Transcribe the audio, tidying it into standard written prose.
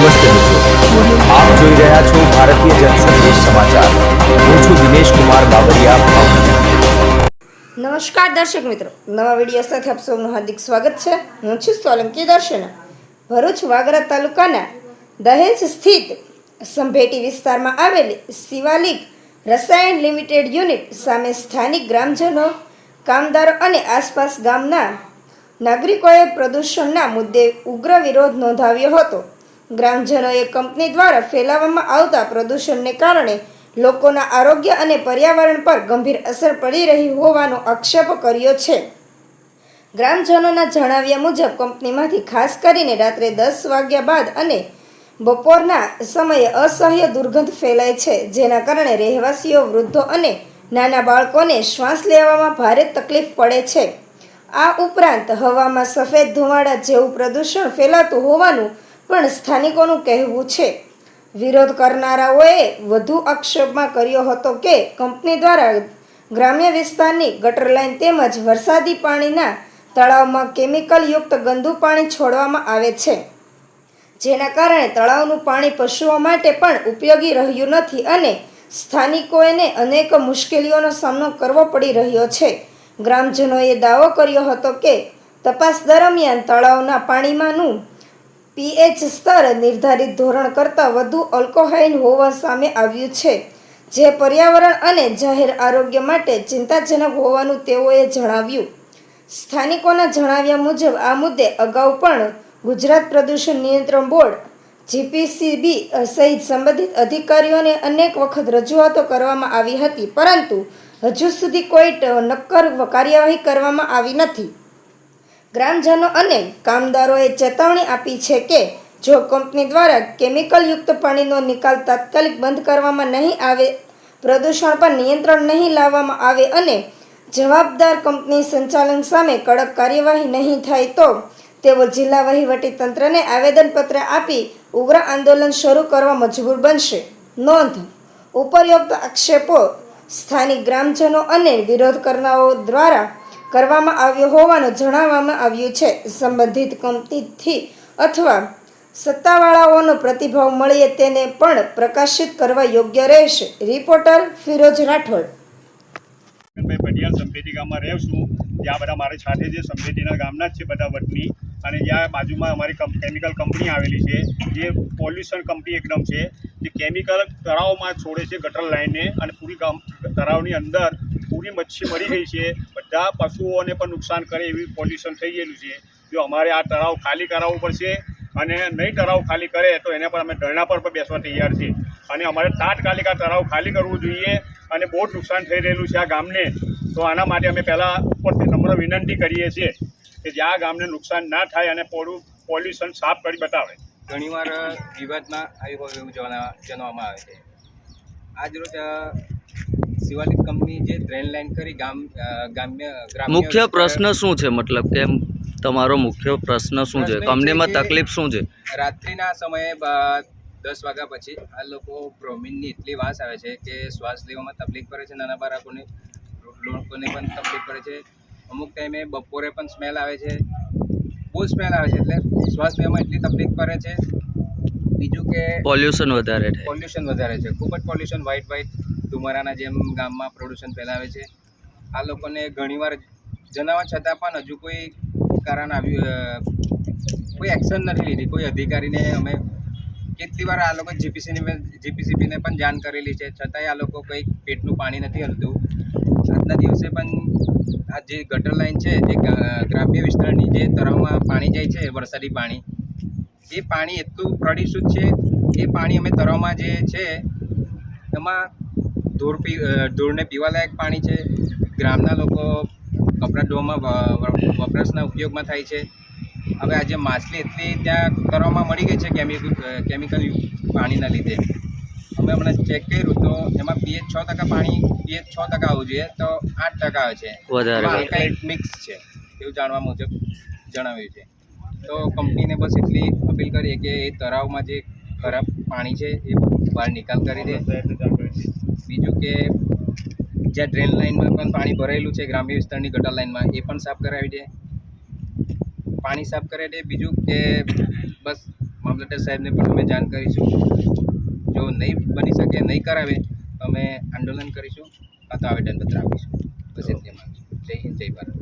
નમસ્તે મિત્રો, આપ જોઈ રહ્યા છો ભારતીય જનસંદેશ સમાચાર। હું છું દિનેશ કુમાર બાબરિયા, ભાવનગર। નમસ્કાર દર્શક મિત્રો, નવા વિડીયો સાથે આપ સૌનું હાર્દિક સ્વાગત છે। હું છું સોલંકી દર્શના। ભરૂચ વાગરા તાલુકાના દહેજ સ્થિત સંભેટી વિસ્તારમાં આવેલી શિવાલિક રસાયણ લિમિટેડ યુનિટ સામે સ્થાનિક ગ્રામજનો, કામદારો અને આસપાસ ગામના નાગરિકોએ પ્રદૂષણના મુદ્દે ઉગ્ર વિરોધ નોંધાવ્યો હતો। ગ્રામજનોએ કંપની દ્વારા ફેલાવવામાં આવતા પ્રદૂષણને કારણે લોકોના આરોગ્ય અને પર્યાવરણ પર ગંભીર અસર પડી રહી હોવાનો આક્ષેપ કર્યો છે। ગ્રામજનોના જણાવ્યા મુજબ કંપનીમાંથી ખાસ કરીને રાત્રે 10 વાગ્યા બાદ અને બપોરના સમયે અસહ્ય દુર્ગંધ ફેલાય છે, જેના કારણે રહેવાસીઓ, વૃદ્ધો અને નાના બાળકોને શ્વાસ લેવામાં ભારે તકલીફ પડે છે। આ ઉપરાંત હવામાં સફેદ ધુમાડા જેવું પ્રદૂષણ ફેલાતું હોવાનું પણ સ્થાનિકોનું કહેવું છે। વિરોધ કરનારાઓએ વધુ આક્ષેપમાં કર્યો હતો કે કંપની દ્વારા ગ્રામ્ય વિસ્તારની ગટર લાઇન તેમજ વરસાદી પાણીના તળાવમાં કેમિકલયુક્ત ગંદુ પાણી છોડવામાં આવે છે, જેના કારણે તળાવનું પાણી પશુઓ માટે પણ ઉપયોગી રહ્યું નથી અને સ્થાનિકોને અનેક મુશ્કેલીઓનો સામનો કરવો પડી રહ્યો છે। ગ્રામજનોએ દાવો કર્યો હતો કે તપાસ દરમિયાન તળાવના પાણીમાંનું પીએચ સ્તર નિર્ધારિત ધોરણ કરતાં વધુ આલ્કોહાઇલ હોવા સામે આવ્યું છે, જે પર્યાવરણ અને જાહેર આરોગ્ય માટે ચિંતાજનક હોવાનું તેઓએ જણાવ્યું। સ્થાનિકોના જણાવ્યા મુજબ આ મુદ્દે અગાઉ પણ ગુજરાત પ્રદૂષણ નિયંત્રણ બોર્ડ જીપીસીબી સહિત સંબંધિત અધિકારીઓને અનેક વખત રજૂઆતો કરવામાં આવી હતી, પરંતુ હજુ સુધી કોઈ નક્કર કાર્યવાહી કરવામાં આવી નથી। ગ્રામજનો અને કામદારોએ ચેતવણી આપી છે કે જો કંપની દ્વારા કેમિકલયુક્ત પાણીનો નિકાલ તાત્કાલિક બંધ કરવામાં નહીં આવે, પ્રદૂષણ પર નિયંત્રણ નહીં લાવવામાં આવે અને જવાબદાર કંપની સંચાલન સામે કડક કાર્યવાહી નહીં થાય તો તેઓ જિલ્લા વહીવટી તંત્રને આવેદનપત્ર આપી ઉગ્ર આંદોલન શરૂ કરવા મજબૂર બનશે। નોંધ: ઉપરોક્ત આક્ષેપો સ્થાનિક ગ્રામજનો અને વિરોધ કરનારાઓ દ્વારા કરવામાં આવ્યો હોવાનું જણાવવામાં આવ્યું છે। સંબંધિત કંપનીથી અથવા સત્તાવાળાઓનો પ્રતિભાવ મળીએ તેને પણ પ્રકાશિત કરવા યોગ્ય રહેશે। રિપોર્ટર ફિરોજ રાઠોડ। પટિયાલ સંભેટી ગામમાં રહું છું, ત્યાં બધા મારી સાથે જે સંભેટીના ગામના જ છે બધા વતની, અને જ્યાં બાજુમાં અમારી કેમિકલ કંપની આવેલી છે, જે પોલ્યુશન કંપની એકદમ છે, જે કેમિકલ તળાવમાં છોડે છે ગટર લાઈને, અને પૂરી તળાવની અંદર પૂરી મચ્છી મરી ગઈ છે, બધા પશુઓને પણ નુકસાન કરે એવી પોલ્યુશન થઈ ગયેલું છે। જો અમારે આ તળાવ ખાલી કરાવવું પડશે, અને નહીં તળાવ ખાલી કરે તો એના પર અમે ધરણા પર બેસવા તૈયાર છીએ, અને અમારે તાત્કાલિક આ તળાવ ખાલી કરવું જોઈએ, અને બહુ જ નુકસાન થઈ રહેલું છે આ ગામને। તો આના માટે અમે પહેલાં ઉપરથી નમ્ર વિનંતી કરીએ છીએ કે જે આ ગામને નુકસાન ના થાય અને પોલ્યુશન સાફ કરી બતાવે। ઘણીવાર વિવાદમાં આવી હોય એવું જણાવવામાં આવે છે। આજરોજ શિવાલિક કંપની જે ડ્રેન લાઇન કરી ગ્રામ્ય મુખ્ય પ્રશ્ન શું છે? મતલબ કે તમારો મુખ્ય પ્રશ્ન શું છે? કંપનીમાં તકલીફ શું છે? રાત્રિના સમયે 10 વાગ્યા પછી આ લોકો બ્રોમિનની એટલી વાસ આવે છે કે શ્વાસ લેવામાં તકલીફ પડે છે, નાના બાળકોને પણ તકલીફ પડે છે। અમુક ટાઈમે બપોરે પણ સ્મેલ આવે છે, બહુ સ્મેલ આવે છે, એટલે શ્વાસ લેવામાં એટલી તકલીફ પડે છે। બીજું કે પોલ્યુશન વધારે છે, ખૂબ જ પોલ્યુશન, વ્હાઇટ ધુમારાના જેમ ગામમાં પ્રદૂષણ ફેલાવે છે। આ લોકોને ઘણીવાર જણાવવા છતાં પણ હજુ કોઈ કારણ કોઈ એક્શન નથી લીધી કોઈ અધિકારીને। અમે કેટલી વાર આ લોકો જીપીસીબીને પણ જાણ કરેલી છે, છતાંય આ લોકો કંઈ પેટનું પાણી નથી હલતું। આજના દિવસે પણ આ જે ગટર લાઇન છે, જે ગ્રામ્ય વિસ્તારની જે તળાવમાં પાણી જાય છે, વરસાદી પાણી, એ પાણી એટલું પ્રદૂષિત છે। એ પાણી અમે તળાવમાં જે છે એમાં ધૂળને પીવાલાયક પાણી છે। ગ્રામના લોકો કપડાં ધોવામાં વપરાશના ઉપયોગમાં થાય છે। હવે આજે માછલી એટલી ત્યાં તળાવમાં મળી ગઈ છે કેમિકલ પાણીના લીધે। અમે હમણાં ચેક કર્યું તો એમાં પીએચ 6% પાણી, પીએચ 6% આવવું જોઈએ તો 8% આવે છે, વધારે મિક્સ છે એવું જાણવા મુજબ જણાવ્યું છે। તો કંપનીને બસ એટલી અપીલ કરીએ કે એ તળાવમાં જે ખરાબ પાણી છે એ બહાર નિકાલ કરી દે। બીજું કે જ્યાં ડ્રેન લાઇનમાં પણ પાણી ભરાયેલું છે ગ્રામ્ય વિસ્તારની ગટર લાઇનમાં, એ પણ સાફ કરાવી દે, પાણી સાફ કરી દે। બીજું કે બસ મામલતદાર સાહેબને પણ અમે જાણ કરીશું. જો નહીં બની શકે, નહીં કરાવે તો અમે આંદોલન કરીશું કાં તો આવેદનપત્ર આપીશું. બસ એટલી માંગ છે. જય હિન્દ, જય ભારત.